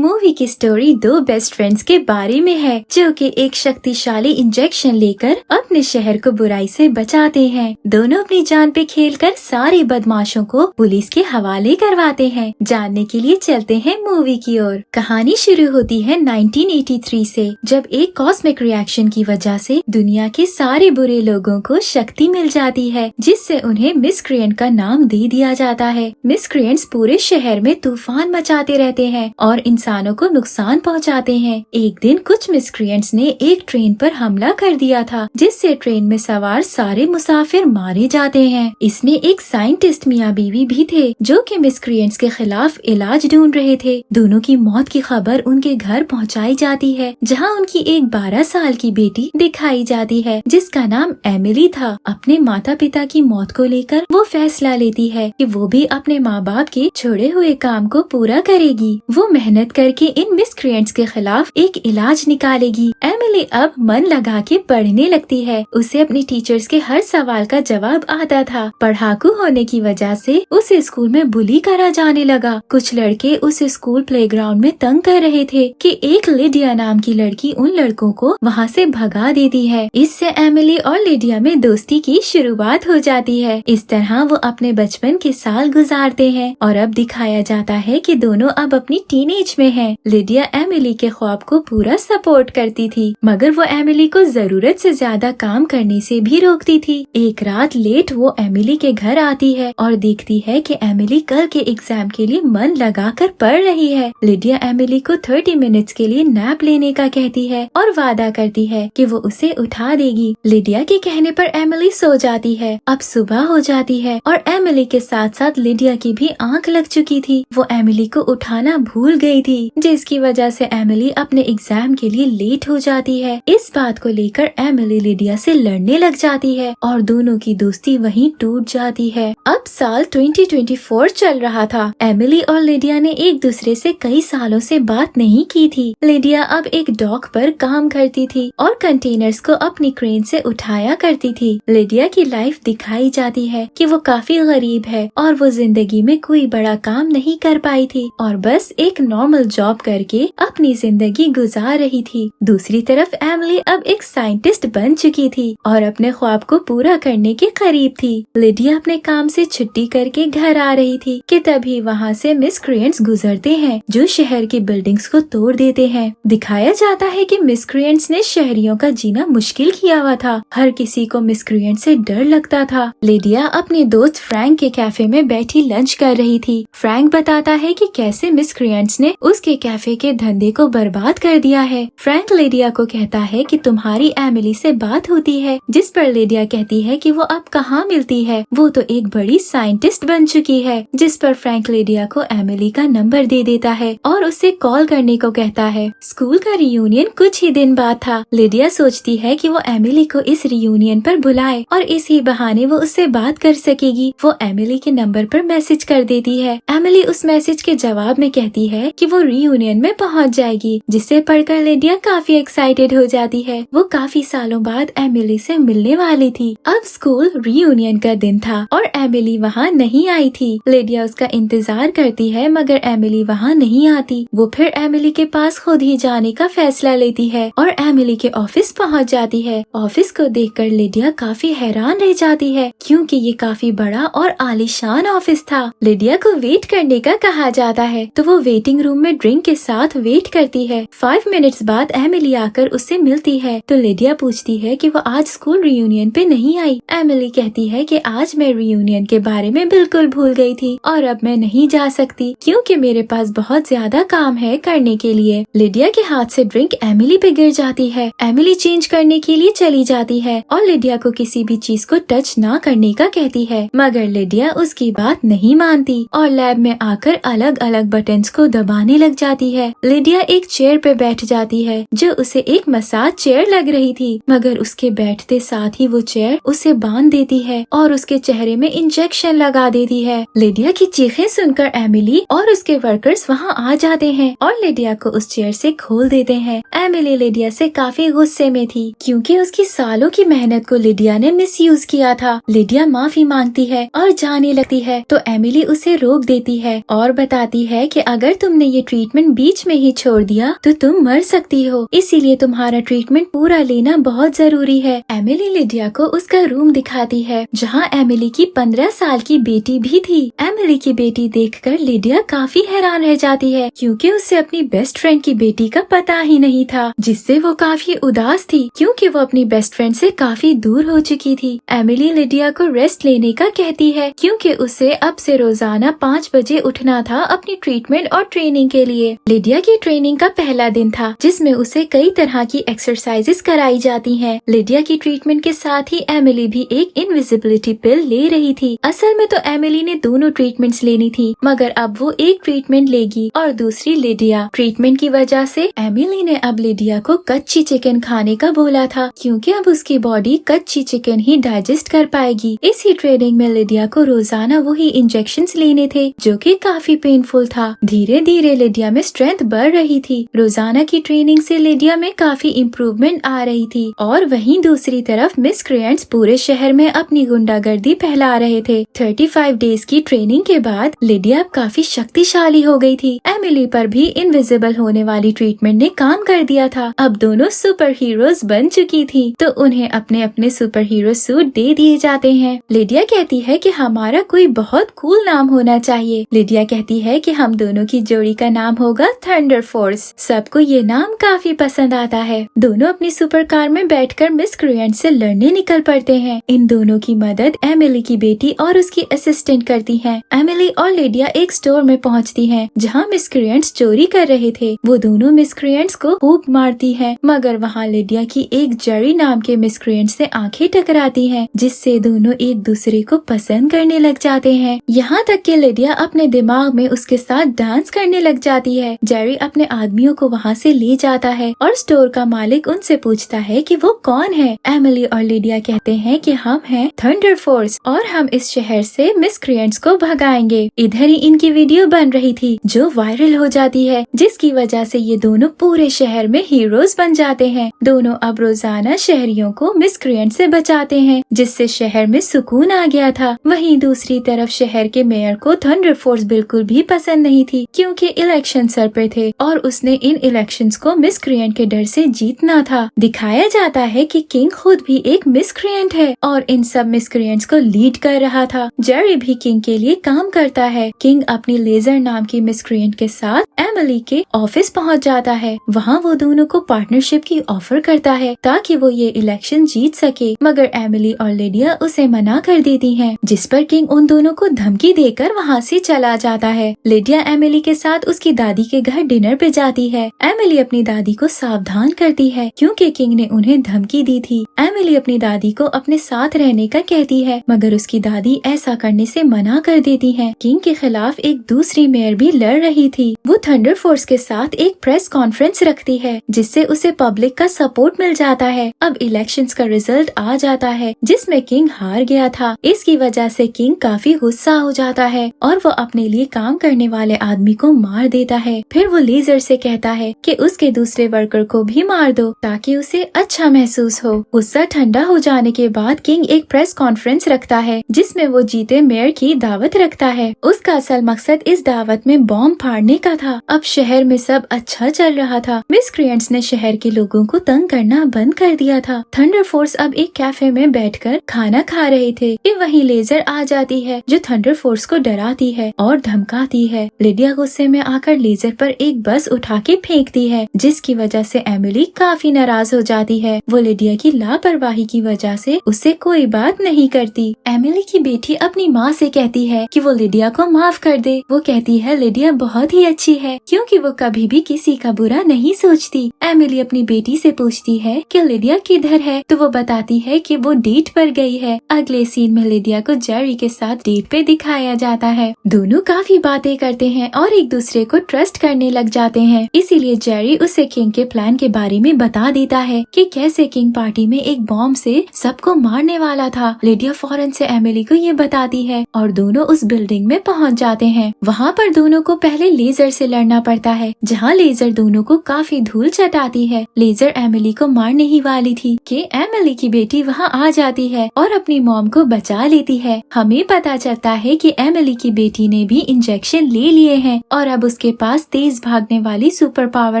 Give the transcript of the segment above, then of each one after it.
Movie की story दो best friends के बारे में है जो कि एक शक्तिशाली इंजेक्शन लेकर अपने शहर को बुराई से बचाते हैं। दोनों अपनी जान पे खेलकर सारे बदमाशों को पुलिस के हवाले करवाते हैं। जानने के लिए चलते हैं मूवी की ओर। कहानी शुरू होती है 1983 से, जब एक कॉस्मिक रिएक्शन की वजह से दुनिया के सारे बुरे लोगों को शक्ति मिल जाती है, जिससे उन्हें मिसक्रिएंट का नाम दे दिया जाता है। मिसक्रिएंट्स पूरे शहर में तूफान मचाते रहते हैं और इंसानों को नुकसान पहुंचाते हैं। एक दिन कुछ मिसक्रिएंट्स ने एक ट्रेन पर हमला कर दिया था, जिससे ट्रेन में सवार सारे मुसाफिर मारे जाते हैं। इसमें एक साइंटिस्ट मियाँ बीवी भी थे जो कि मिसक्रिएंट्स के खिलाफ इलाज ढूंढ रहे थे। दोनों की मौत की खबर उनके घर पहुंचाई जाती है, जहां उनकी एक 12 साल की बेटी दिखाई जाती है जिसका नाम एमिली था। अपने माता पिता की मौत को लेकर वो फैसला लेती है कि वो भी अपने माँ बाप के छोड़े हुए काम को पूरा करेगी। वो मेहनत करके इन मिसक्रिएंट्स के खिलाफ एक इलाज निकालेगी। एमिली अब मन लगा के पढ़ने लगती है। उसे अपने टीचर्स के हर सवाल का जवाब आता था। पढ़ाकू होने की वजह से उसे स्कूल में बुली करा जाने लगा। कुछ लड़के उसे स्कूल प्लेग्राउंड में तंग कर रहे थे कि एक लिडिया नाम की लड़की उन लड़कों को वहाँ से भगा देती है। इससे एमिली और लिडिया में दोस्ती की शुरुआत हो जाती है। इस तरह वो अपने बचपन के साल गुजारते हैं और अब दिखाया जाता है कि दोनों अब अपनी टीनेज में हैं। लिडिया एमिली के ख्वाब को पूरा सपोर्ट करती थी, मगर वो एमिली को जरूरत से ज्यादा काम करने से भी रोकती थी। एक रात लेट वो एमिली के घर आती है और देखती है कि एमिली कल के एग्जाम के लिए मन लगाकर पढ़ रही है। लिडिया एमिली को 30 मिनट्स के लिए नैप लेने का कहती है और वादा करती है कि वो उसे उठा देगी। लिडिया के कहने पर एमिली सो जाती है। अब सुबह हो जाती है और एमिली के साथ साथ लिडिया की भी आंख लग चुकी थी। वो एमिली को उठाना भूल गई थी, जिसकी वजह से एमिली अपने एग्जाम के लिए लेट हो जाती है। इस बात को लेकर एमिली लिडिया से लड़ने लग जाती है और दोनों की दोस्ती वहीं टूट जाती है। अब साल 2024 चल रहा था। एमिली और लिडिया ने एक दूसरे से कई सालों से बात नहीं की थी। लिडिया अब एक डॉक पर काम करती थी और कंटेनर्स को अपनी क्रेन से उठाया करती थी। लिडिया की लाइफ दिखाई जाती है कि वो काफी गरीब है और वो जिंदगी में कोई बड़ा काम नहीं कर पाई थी और बस एक नॉर्मल जॉब करके अपनी जिंदगी गुजार रही थी। दूसरी तरफ एमिली अब एक साइंटिस्ट बन चुकी थी और अपने ख्वाब को पूरा करने के करीब थी। लिडिया अपने काम से छुट्टी करके घर आ रही थी कि तभी वहाँ से मिसक्रिएंट्स गुजरते हैं जो शहर की बिल्डिंग्स को तोड़ देते हैं। दिखाया जाता है कि मिसक्रिएंट्स ने शहरियों का जीना मुश्किल किया हुआ था। हर किसी को मिसक्रिएंट से डर लगता था। लिडिया अपने दोस्त फ्रैंक के कैफे में बैठी लंच कर रही थी। फ्रैंक बताता है कि कैसे मिसक्रिएंट्स ने उसके कैफे के धंधे को बर्बाद कर दिया है। फ्रैंक लिडिया को कहता है कि तुम्हारी एमिली से बात होती है, जिस पर लिडिया कहती है कि वो अब कहाँ मिलती है, वो तो एक बड़ी साइंटिस्ट बन चुकी है। जिस पर फ्रैंक लिडिया को एमिली का नंबर दे देता है और उसे कॉल करने को कहता है। स्कूल का रियूनियन कुछ ही दिन बाद था। लिडिया सोचती है कि वो एमिली को इस रियूनियन पर बुलाए और इसी बहाने वो उससे बात कर सकेगी। वो एमिली के नंबर पर मैसेज कर देती है। एमिली उस मैसेज के जवाब में कहती है कि वो रियूनियन में पहुंच जाएगी, जिसे पढ़कर लिडिया काफी एक्साइटेड हो जाती है। वो काफी सालों बाद एमिली से मिलने वाली थी। अब स्कूल रियूनियन का दिन था और एमिली वहाँ नहीं आई थी। लिडिया उसका इंतजार करती है मगर एमिली वहाँ नहीं आती। वो फिर एमिली के पास खुद ही जाने का फैसला लेती है और एमिली के ऑफिस पहुँच जाती है। ऑफिस को देखकर लिडिया काफी हैरान रह जाती है क्योंकि ये काफी बड़ा और आलीशान ऑफिस था। लिडिया को वेट करने का कहा जाता है तो वो वेटिंग रूम में ड्रिंक के साथ वेट करती है। 5 मिनट्स बाद एमिली आकर उससे मिलती है तो लिडिया पूछती है कि वो आज स्कूल रियूनियन पे नहीं आई। एमिली कहती है कि आज मैं रियूनियन के बारे में बिल्कुल भूल गई थी और अब मैं नहीं जा सकती क्योंकि मेरे पास बहुत ज्यादा काम है करने के लिए। लिडिया के हाथ से ड्रिंक एमिली पे गिर जाती है। एमिली चेंज करने के लिए चली जाती है और लिडिया को किसी भी चीज को टच ना करने का कहती है, मगर लिडिया उसकी बात नहीं मानती और लैब में आकर अलग अलग बटन्स को दबाने लग जाती है। लिडिया एक चेयर पे बैठ जाती है जो उसे एक मसाज चेयर लग रही थी, मगर उसके बैठते साथ ही वो चेयर उसे बांध देती है और उसके चेहरे में इंजेक्शन लगा देती है। लिडिया की चीखें सुनकर एमिली और उसके वर्कर्स वहाँ आ जाते हैं और लिडिया को उस चेयर से खोल देते हैं। एमिली लिडिया से काफी गुस्से में थी क्योंकि उसकी सालों की मेहनत को लिडिया ने मिसयूज किया था। लिडिया माफी मांगती है और जाने लगती है तो एमिली उसे रोक देती है और बताती है कि अगर तुमने ये ट्रीटमेंट बीच में ही छोड़ दिया तो तुम मर सकती हो, इसीलिए तुम्हारा ट्रीटमेंट पूरा लेना बहुत जरूरी है। एमिली लिडिया को उसका रूम दिखाती है जहाँ एमिली की 15 साल की बेटी भी थी। एमिली की बेटी देखकर लिडिया काफी हैरान रह जाती है क्योंकि उसे अपनी बेस्ट फ्रेंड की बेटी का पता ही नहीं था, जिससे वो काफी उदास थी क्योंकि वो अपनी बेस्ट फ्रेंड से काफी दूर हो चुकी थी। एमिली लिडिया को रेस्ट लेने का कहती है क्योंकि उसे अब से रोजाना 5 बजे उठना था अपनी ट्रीटमेंट और ट्रेनिंग के लिए। लिडिया की ट्रेनिंग का पहला दिन था जिसमें उसे कई तरह की एक्सरसाइजेस कराई जाती हैं। लिडिया की ट्रीटमेंट के साथ ही एमिली भी एक इनविजिबिलिटी पिल ले रही थी। असल में तो एमिली ने दोनों ट्रीटमेंट्स लेनी थी, मगर अब वो एक ट्रीटमेंट लेगी और दूसरी लिडिया। ट्रीटमेंट की वजह से एमिली ने अब लिडिया को कच्ची चिकन खाने का बोला था क्योंकि अब उसकी बॉडी कच्ची चिकन ही डाइजेस्ट कर पाएगी। इसी ट्रेनिंग में लिडिया को रोजाना वही इंजेक्शंस लेने थे जो कि काफी पेनफुल था। धीरे धीरे लिडिया में स्ट्रेंथ बढ़ रही थी। रोजाना की ट्रेनिंग से लिडिया में काफी इम्प्रूवमेंट आ रही थी और वहीं दूसरी तरफ मिसक्रिएंट्स पूरे शहर में अपनी गुंडागर्दी फैला रहे थे। 35 डेज की ट्रेनिंग के बाद लिडिया अब काफी शक्तिशाली हो गई थी। एमिली पर भी इनविजिबल होने वाली ट्रीटमेंट ने काम कर दिया था। अब दोनों सुपर हीरोज बन चुकी थी तो उन्हें अपने अपने सुपर हीरो सूट दे दिए जाते हैं। लिडिया कहती है कि हमारा कोई बहुत कूल नाम होना चाहिए। लिडिया कहती है कि हम दोनों की जोड़ी का नाम होगा थंडर फोर्स। सबको ये नाम काफी पसंद आता है। दोनों अपनी सुपर कार में बैठकर मिसक्रिएंट से लड़ने निकल पड़ते हैं। इन दोनों की मदद एमिली की बेटी और उसकी असिस्टेंट करती है। एमिली और लिडिया एक स्टोर में पहुंचती हैं जहां मिसक्रिएंट्स चोरी कर रहे थे। वो दोनों मिसक्रिएंट्स को खूब मारती है, मगर वहाँ लिडिया की एक जेरी नाम के मिसक्रिएंट से आंखें टकराती हैं, जिससे दोनों एक दूसरे को पसंद करने लग जाते हैं। यहाँ तक कि लिडिया अपने दिमाग में उसके साथ डांस करने लग जाती है। जेरी अपने आदमियों को वहाँ से ले जाता है और स्टोर का मालिक उनसे पूछता है कि वो कौन है। एमिली और लिडिया कहते हैं कि हम हैं थंडर फोर्स और हम इस शहर से मिसक्रिएंट्स को भगाएंगे। इधर ही इनकी वीडियो बन रही थी जो वायरल हो जाती है, जिसकी वजह से ये दोनों पूरे शहर में हीरोज बन जाते हैं। दोनों अब रोजाना शहरियों को मिसक्रिएंट से बचाते हैं, जिससे शहर में सुकून आ गया था। वहीं दूसरी तरफ शहर के मेयर को थंडर फोर्स बिल्कुल भी पसंद नहीं थी क्योंकि इलेक्शन सर पे थे और उसने इन इलेक्शंस को मिसक्रिएंट के डर से जीतना था। दिखाया जाता है कि किंग खुद भी एक मिसक्रिएंट है और इन सब मिसक्रिएंट्स को लीड कर रहा था। जेरी भी किंग के लिए काम करता है। किंग अपनी लेजर नाम की मिसक्रिएंट के साथ एमिली के ऑफिस पहुंच जाता है। वहाँ वो दोनों को पार्टनरशिप की ऑफर करता है ताकि वो ये इलेक्शन जीत सके, मगर एमिली और लिडिया उसे मना कर देती हैं, जिस पर किंग उन दोनों को धमकी देकर वहाँ से चला जाता है। लिडिया एमिली के साथ उसकी दादी के घर डिनर पे जाती है। एमिली अपनी दादी को सावधान करती है क्योंकि किंग ने उन्हें धमकी दी थी। एमिली अपनी दादी को अपने साथ रहने का कहती है, मगर उसकी दादी ऐसा करने से मना कर देती है। किंग के खिलाफ एक दूसरी मेयर भी लड़ रही थी। वो थंडर फोर्स के साथ एक प्रेस कॉन्फ्रेंस रखती है, जिससे उसे पब्लिक का सपोर्ट मिल जाता है। अब इलेक्शंस का रिजल्ट आ जाता है जिसमें किंग हार गया था। इसकी वजह से किंग काफी गुस्सा हो जाता है और वो अपने लिए काम करने वाले आदमी को मार देता है। फिर वो लेजर से कहता है कि उसके दूसरे वर्कर को भी मार दो ताकि उसे अच्छा महसूस हो। गुस्सा ठंडा हो जाने के बाद किंग एक प्रेस कॉन्फ्रेंस रखता है जिसमें वो जीते मेयर की दावत रखता है। उसका असल मकसद इस दावत में बॉम्ब फाड़ने का था। अब शहर में सब अच्छा चल रहा था। मिसक्रिएंट्स ने शहर के लोगों को तंग करना बंद कर दिया था। थंडर फोर्स अब एक कैफे में बैठकर खाना खा रहे थे कि वहीं लेजर आ जाती है जो थंडर फोर्स को डराती है और धमकाती है। लिडिया गुस्से में आकर लेजर पर एक बस उठा के फेंकती है, जिसकी वजह से एमिली काफी नाराज हो जाती है। वो लिडिया की लापरवाही की वजह से उससे कोई बात नहीं करती। एमिली की बेटी अपनी माँ से कहती है कि वो लिडिया को माफ कर दे। वो कहती है लिडिया बहुत ही अच्छी है क्योंकि वो कभी भी किसी का बुरा नहीं सोचती। एमिली अपनी बेटी से पूछती है कि लिडिया किधर है, तो वो बताती है कि वो डेट पर गई है। अगले सीन में लिडिया को जेरी के साथ डेट पे दिखाया जाता है। दोनों काफी बातें करते हैं और एक दूसरे को ट्रस्ट करने लग जाते हैं। इसीलिए जेरी उसे किंग के प्लान के बारे में बता देता है कि कैसे किंग पार्टी में एक बॉम्ब से सबको मारने वाला था। लिडिया फौरन से एमिली को ये बताती है और दोनों उस बिल्डिंग में पहुंच जाते हैं। वहाँ पर दोनों को पहले लेजर से लड़ना पड़ता है, जहाँ लेजर दोनों को काफी धूल चटाती है। लेजर एमिली को मारने ही वाली थी कि एमिली की बेटी वहाँ आ जाती है और अपनी मॉम को बचा लेती है। हमें पता चलता है कि एमिली की बेटी ने भी इंजेक्शन ले लिए हैं और अब उसकी उसके पास तेज भागने वाली सुपर पावर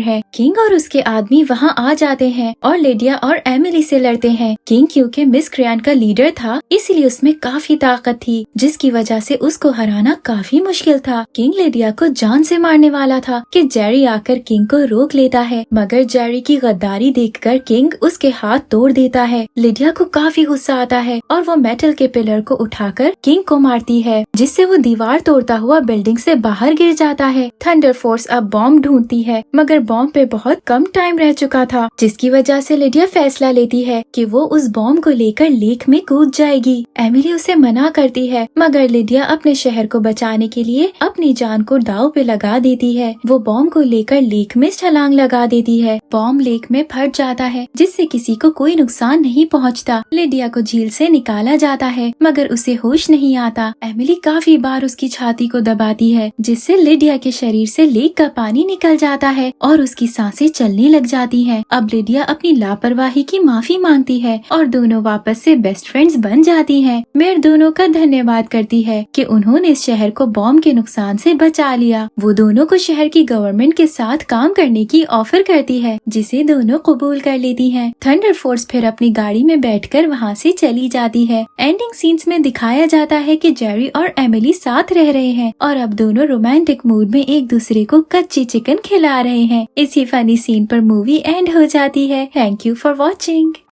है। किंग और उसके आदमी वहाँ आ जाते हैं और लिडिया और एमिली से लड़ते हैं। किंग क्योंकि मिसक्रिएंट का लीडर था, इसलिए उसमें काफी ताकत थी, जिसकी वजह से उसको हराना काफी मुश्किल था। किंग लिडिया को जान से मारने वाला था कि जेरी आकर किंग को रोक लेता है, मगर जेरी की गद्दारी देखकर किंग उसके हाथ तोड़ देता है। लिडिया को काफी गुस्सा आता है और वो मेटल के पिलर को उठाकर किंग को मारती है, जिससे वो दीवार तोड़ता हुआ बिल्डिंग से बाहर गिर जाता है। थंडर फोर्स अब बॉम्ब ढूंढती है, मगर बॉम्ब पे बहुत कम टाइम रह चुका था, जिसकी वजह से लिडिया फैसला लेती है कि वो उस बॉम्ब को लेकर लेक में कूद जाएगी। एमिली उसे मना करती है, मगर लिडिया अपने शहर को बचाने के लिए अपनी जान को दांव पे लगा देती है। वो बॉम्ब को लेकर लेक में छलांग लगा देती है। बॉम्ब लेक में फट जाता है, जिससे किसी को कोई नुकसान नहीं पहुंचता। लिडिया को झील से निकाला जाता है, मगर उसे होश नहीं आता। एमिली काफी बार उसकी छाती को दबाती है, जिससे लिडिया के शरीर से लेक का पानी निकल जाता है और उसकी सांसें चलने लग जाती हैं। अब लिडिया अपनी लापरवाही की माफी मांगती है और दोनों वापस से बेस्ट फ्रेंड्स बन जाती हैं। मेयर दोनों का धन्यवाद करती है कि उन्होंने इस शहर को बॉम्ब के नुकसान से बचा लिया। वो दोनों को शहर की गवर्नमेंट के साथ काम करने की ऑफर करती है, जिसे दोनों कबूल कर लेती हैं। थंडर फोर्स फिर अपनी गाड़ी में बैठकर वहाँ से चली जाती है। एंडिंग सीन्स में दिखाया जाता है कि जेरी और एमिली साथ रह रहे हैं और अब दोनों रोमांटिक मूड में एक दूसरे को कच्ची चिकन खिला रहे हैं। इसी फनी सीन पर मूवी एंड हो जाती है। Thank you for watching.